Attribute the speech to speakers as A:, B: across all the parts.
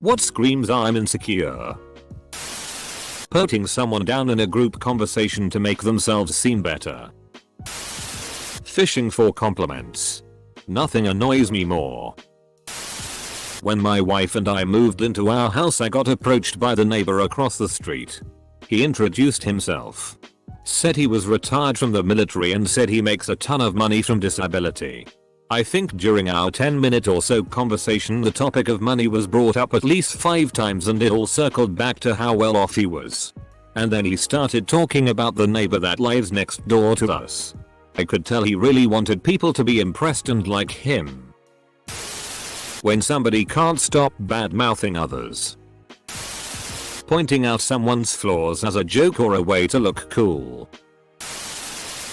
A: What screams I'm insecure? Putting someone down in a group conversation to make themselves seem better. Fishing for compliments. Nothing annoys me more. When my wife and I moved into our house, I got approached by the neighbor across the street. He introduced himself. Said he was retired from the military and said he makes a ton of money from disability. I think during our 10-minute or so conversation the topic of money was brought up at least 5 times and it all circled back to how well off he was. And then he started talking about the neighbor that lives next door to us. I could tell he really wanted people to be impressed and like him. When somebody can't stop bad-mouthing others. Pointing out someone's flaws as a joke or a way to look cool.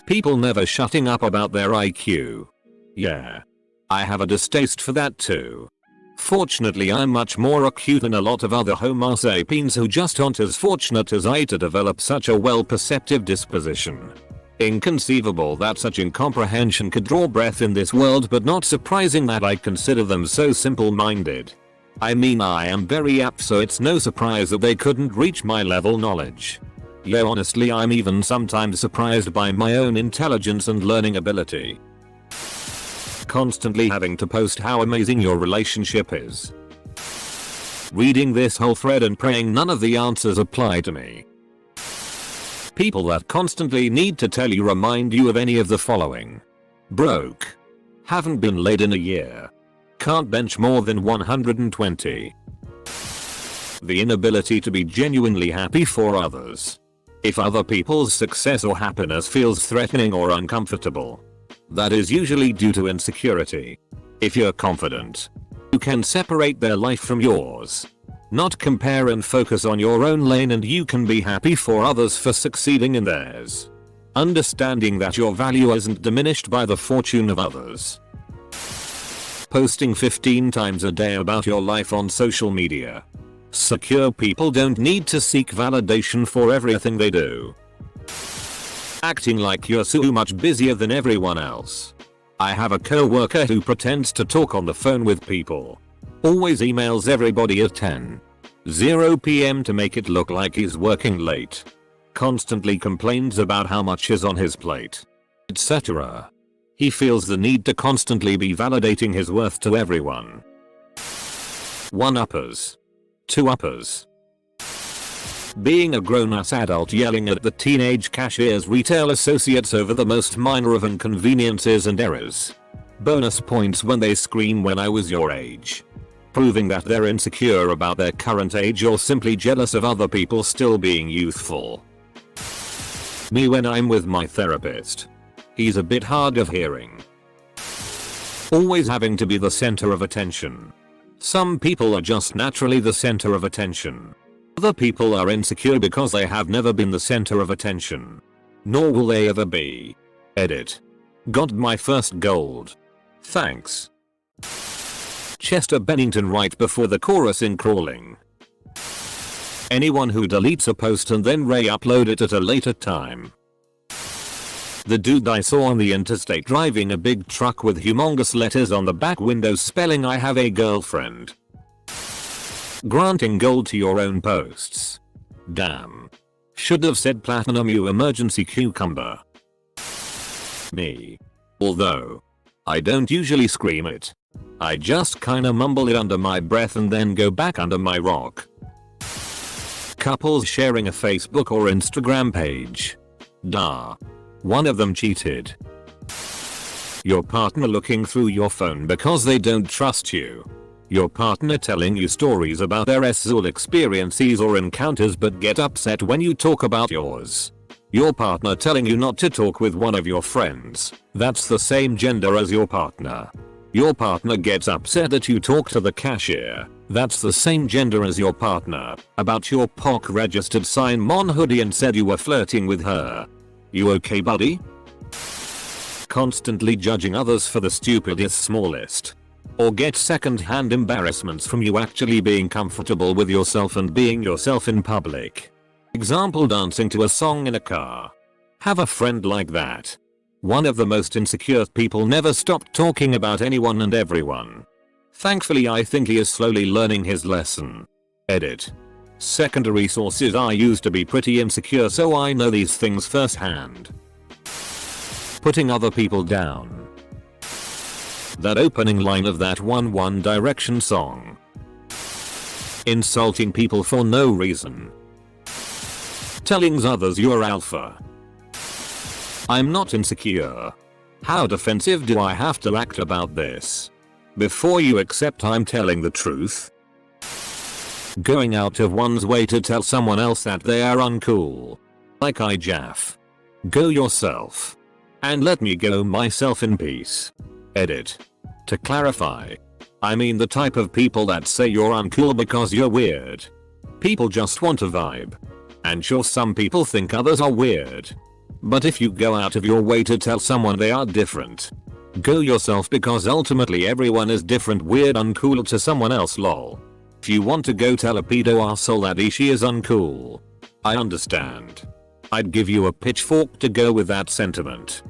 A: People never shutting up about their IQ. Yeah. I have a distaste for that too. Fortunately I'm much more acute than a lot of other homo sapiens who just aren't as fortunate as I to develop such a well-perceptive disposition. Inconceivable that such incomprehension could draw breath in this world, but not surprising that I consider them so simple-minded. I mean, I am very apt, so it's no surprise that they couldn't reach my level knowledge. Yeah, honestly I'm even sometimes surprised by my own intelligence and learning ability. Constantly having to post how amazing your relationship is. Reading this whole thread and praying none of the answers apply to me. People that constantly need to tell you, remind you of any of the following. Broke. Haven't been laid in a year. Can't bench more than 120. The inability to be genuinely happy for others. If other people's success or happiness feels threatening or uncomfortable, that is usually due to insecurity. If you're confident, you can separate their life from yours. Not compare and focus on your own lane, and you can be happy for others for succeeding in theirs. Understanding that your value isn't diminished by the fortune of others. Posting 15 times a day about your life on social media. Secure people don't need to seek validation for everything they do. Acting like you're so much busier than everyone else. I have a co-worker who pretends to talk on the phone with people. Always emails everybody at 10:00 PM to make it look like he's working late. Constantly complains about how much is on his plate, etc. He feels the need to constantly be validating his worth to everyone. 1-uppers. 2-uppers. Being a grown-ass adult yelling at the teenage cashier's retail associates over the most minor of inconveniences and errors. Bonus points when they scream "when I was your age." Proving that they're insecure about their current age or simply jealous of other people still being youthful. Me when I'm with my therapist. He's a bit hard of hearing. Always having to be the center of attention. Some people are just naturally the center of attention. Other people are insecure because they have never been the center of attention. Nor will they ever be. Edit. Got my first gold. Thanks. Chester Bennington right before the chorus in Crawling. Anyone who deletes a post and then re-upload it at a later time. The dude I saw on the interstate driving a big truck with humongous letters on the back window spelling "I have a girlfriend." Granting gold to your own posts. Damn. Should have said platinum, you emergency cucumber. Me. Although I don't usually scream it. I just kinda mumble it under my breath and then go back under my rock. Couples sharing a Facebook or Instagram page. Duh. One of them cheated. Your partner looking through your phone because they don't trust you. Your partner telling you stories about their sexual experiences or encounters but get upset when you talk about yours. Your partner telling you not to talk with one of your friends that's the same gender as your partner. Your partner gets upset that you talk to the cashier that's the same gender as your partner about your POC registered sign-on hoodie and said you were flirting with her. You okay, buddy? Constantly judging others for the stupidest smallest. Or get second-hand embarrassments from you actually being comfortable with yourself and being yourself in public. Example, dancing to a song in a car. Have a friend like that. One of the most insecure people never stopped talking about anyone and everyone. Thankfully I think he is slowly learning his lesson. Edit. Secondary sources: I used to be pretty insecure, so I know these things firsthand. Putting other people down. That opening line of that One Direction song. Insulting people for no reason. Telling others you're alpha. I'm not insecure. How defensive do I have to act about this? Before you accept I'm telling the truth. Going out of one's way to tell someone else that they are uncool. Like I jaff. Go yourself. And let me go myself in peace. Edit. To clarify. I mean the type of people that say you're uncool because you're weird. People just want a vibe. And sure, some people think others are weird. But if you go out of your way to tell someone they are different, go yourself, because ultimately everyone is different, weird, uncool to someone else, lol. If you want to go tell a pedo arsehole that she is uncool, I understand. I'd give you a pitchfork to go with that sentiment.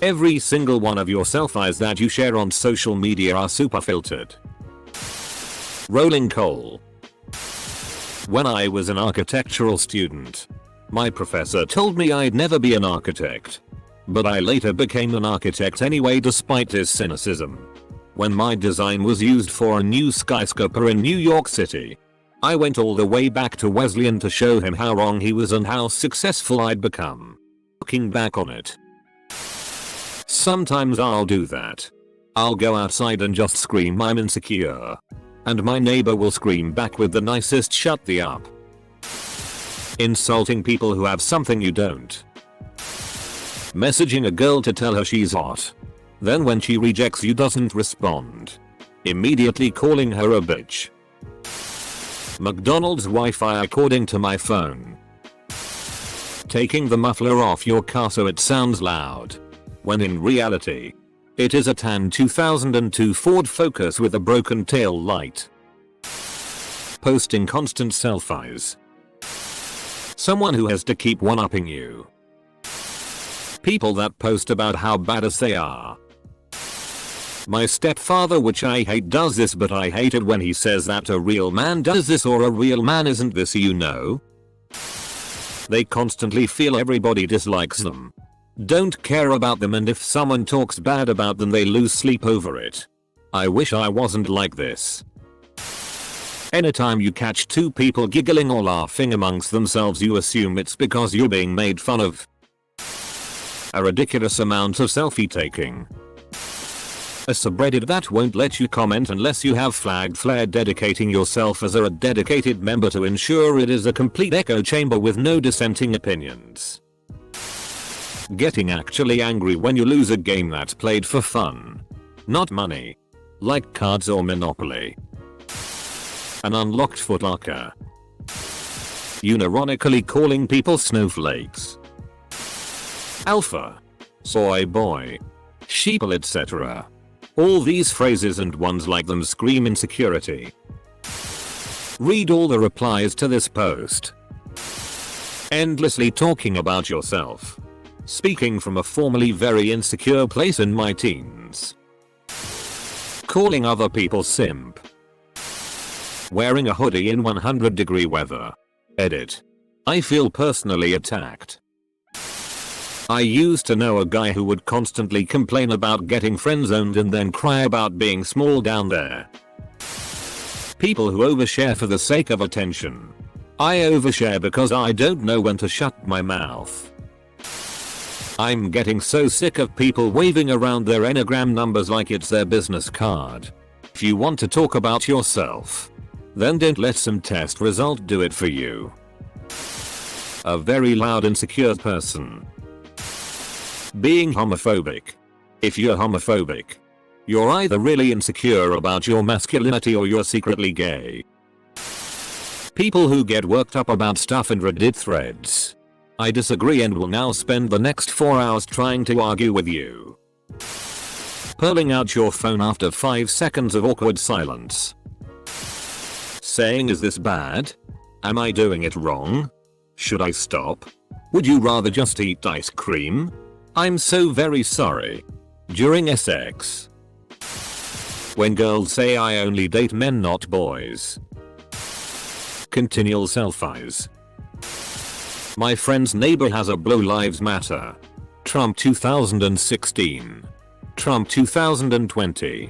A: Every single one of your selfies that you share on social media are super filtered. Rolling coal. When I was an architectural student, my professor told me I'd never be an architect. But I later became an architect anyway, despite his cynicism. When my design was used for a new skyscraper in New York City, I went all the way back to Wesleyan to show him how wrong he was and how successful I'd become. Looking back on it, sometimes I'll do that. I'll go outside and just scream I'm insecure. And my neighbor will scream back with the nicest "shut the up." Insulting people who have something you don't. Messaging a girl to tell her she's hot. Then when she rejects you, doesn't respond, immediately calling her a bitch. McDonald's Wi-Fi according to my phone. Taking the muffler off your car so it sounds loud, when in reality, it is a tan 2002 Ford Focus with a broken tail light. Posting constant selfies. Someone who has to keep one-upping you. People that post about how badass they are. My stepfather, which I hate, does this, but I hate it when he says that a real man does this or a real man isn't this, you know. They constantly feel everybody dislikes them. Don't care about them, and if someone talks bad about them they lose sleep over it. I wish I wasn't like this. Anytime you catch two people giggling or laughing amongst themselves, you assume it's because you're being made fun of. A ridiculous amount of selfie taking. A subreddit that won't let you comment unless you have flagged Flare, dedicating yourself as a dedicated member to ensure it is a complete echo chamber with no dissenting opinions. Getting actually angry when you lose a game that's played for fun, not money, like cards or Monopoly. An unlocked footlocker. Unironically calling people snowflakes. Alpha. Soy boy. Sheeple, etc. All these phrases and ones like them scream insecurity. Read all the replies to this post. Endlessly talking about yourself. Speaking from a formerly very insecure place in my teens. Calling other people simp. Wearing a hoodie in 100-degree weather. Edit. I feel personally attacked. I used to know a guy who would constantly complain about getting friend-zoned and then cry about being small down there. People who overshare for the sake of attention. I overshare because I don't know when to shut my mouth. I'm getting so sick of people waving around their Enneagram numbers like it's their business card. If you want to talk about yourself, then don't let some test result do it for you. A very loud, insecure person. Being homophobic. If you're homophobic, you're either really insecure about your masculinity or you're secretly gay. People who get worked up about stuff in Reddit threads. I disagree and will now spend the next 4 hours trying to argue with you. Pulling out your phone after 5 seconds of awkward silence. Saying, is this bad? Am I doing it wrong? Should I stop? Would you rather just eat ice cream? I'm so very sorry. During sex. When girls say I only date men not boys. Continual selfies. My friend's neighbor has a Blue Lives Matter. Trump 2016. Trump 2020.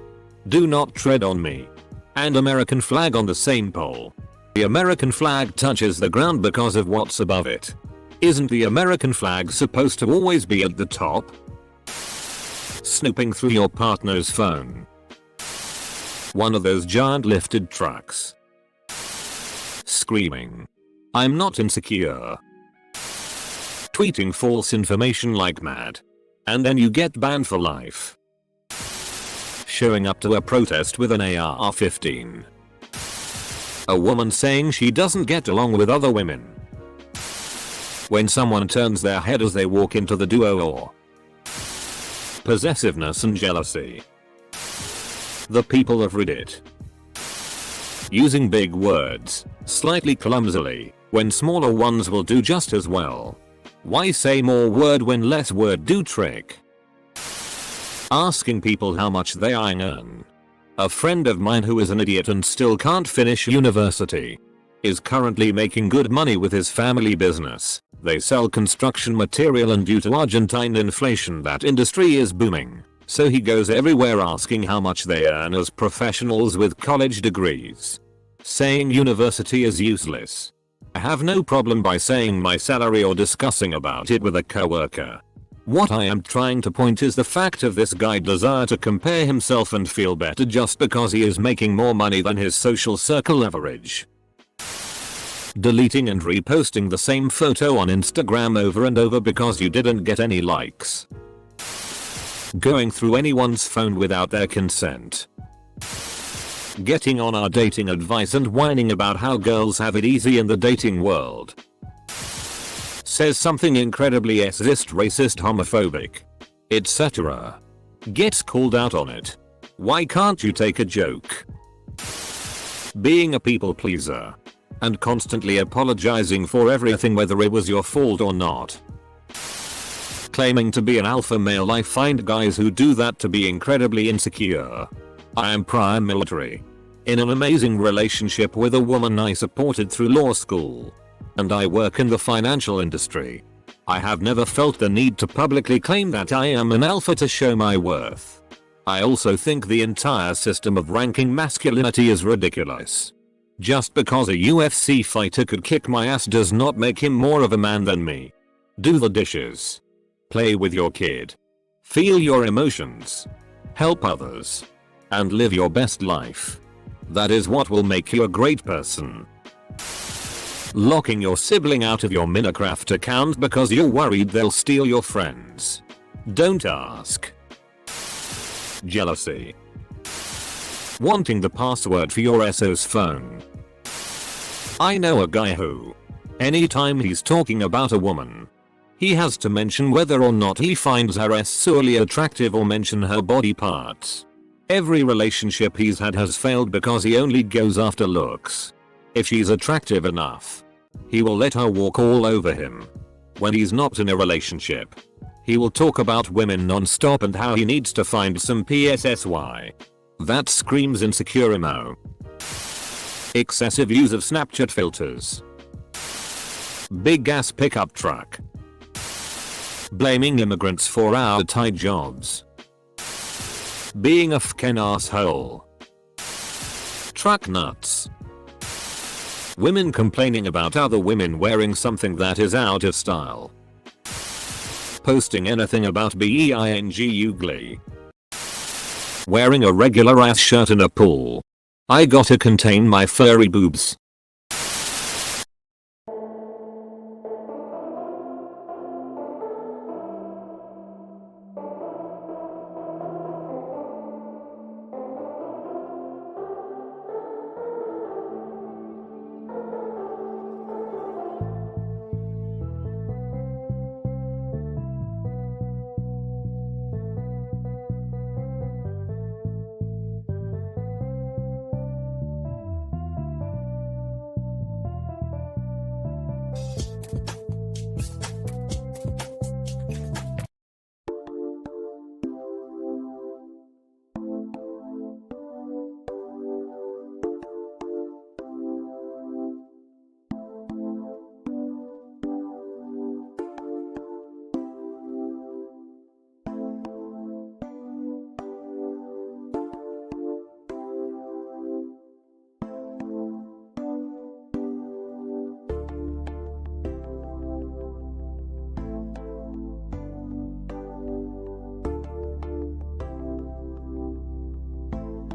A: Do not tread on me. And American flag on the same pole. The American flag touches the ground because of what's above it. Isn't the American flag supposed to always be at the top? Snooping through your partner's phone. One of those giant lifted trucks. Screaming. I'm not insecure. Tweeting false information like mad. And then you get banned for life. Showing up to a protest with an AR-15. A woman saying she doesn't get along with other women. When someone turns their head as they walk into the duo or possessiveness and jealousy. The people of Reddit. Using big words, slightly clumsily, when smaller ones will do just as well. Why say more word when less word do trick? Asking people how much they earn. A friend of mine who is an idiot and still can't finish university is currently making good money with his family business. They sell construction material and due to Argentine inflation that industry is booming. So he goes everywhere asking how much they earn as professionals with college degrees. Saying university is useless. I have no problem by saying my salary or discussing about it with a coworker. What I am trying to point is the fact of this guy's desire to compare himself and feel better just because he is making more money than his social circle average. Deleting and reposting the same photo on Instagram over and over because you didn't get any likes. Going through anyone's phone without their consent. Getting on our dating advice and whining about how girls have it easy in the dating world. Says something incredibly sexist, racist, homophobic, etc. Gets called out on it. Why can't you take a joke? Being a people pleaser. And constantly apologizing for everything whether it was your fault or not. Claiming to be an alpha male. I find guys who do that to be incredibly insecure. I am prior military. In an amazing relationship with a woman I supported through law school. And I work in the financial industry. I have never felt the need to publicly claim that I am an alpha to show my worth. I also think the entire system of ranking masculinity is ridiculous. Just because a UFC fighter could kick my ass does not make him more of a man than me. Do the dishes. Play with your kid. Feel your emotions. Help others. And live your best life. That is what will make you a great person. Locking your sibling out of your Minecraft account because you're worried they'll steal your friends. Don't ask. Jealousy. Wanting the password for your SO's phone. I know a guy who, anytime he's talking about a woman, he has to mention whether or not he finds her sexually attractive or mention her body parts. Every relationship he's had has failed because he only goes after looks. If she's attractive enough, he will let her walk all over him. When he's not in a relationship, he will talk about women non-stop and how he needs to find some PSSY. That screams insecure emo. Excessive use of Snapchat filters. Big ass pickup truck. Blaming immigrants for our tight jobs. Being a fucking asshole. Truck nuts. Women complaining about other women wearing something that is out of style. Posting anything about being ugly. Wearing a regular ass shirt in a pool. I gotta contain my furry boobs.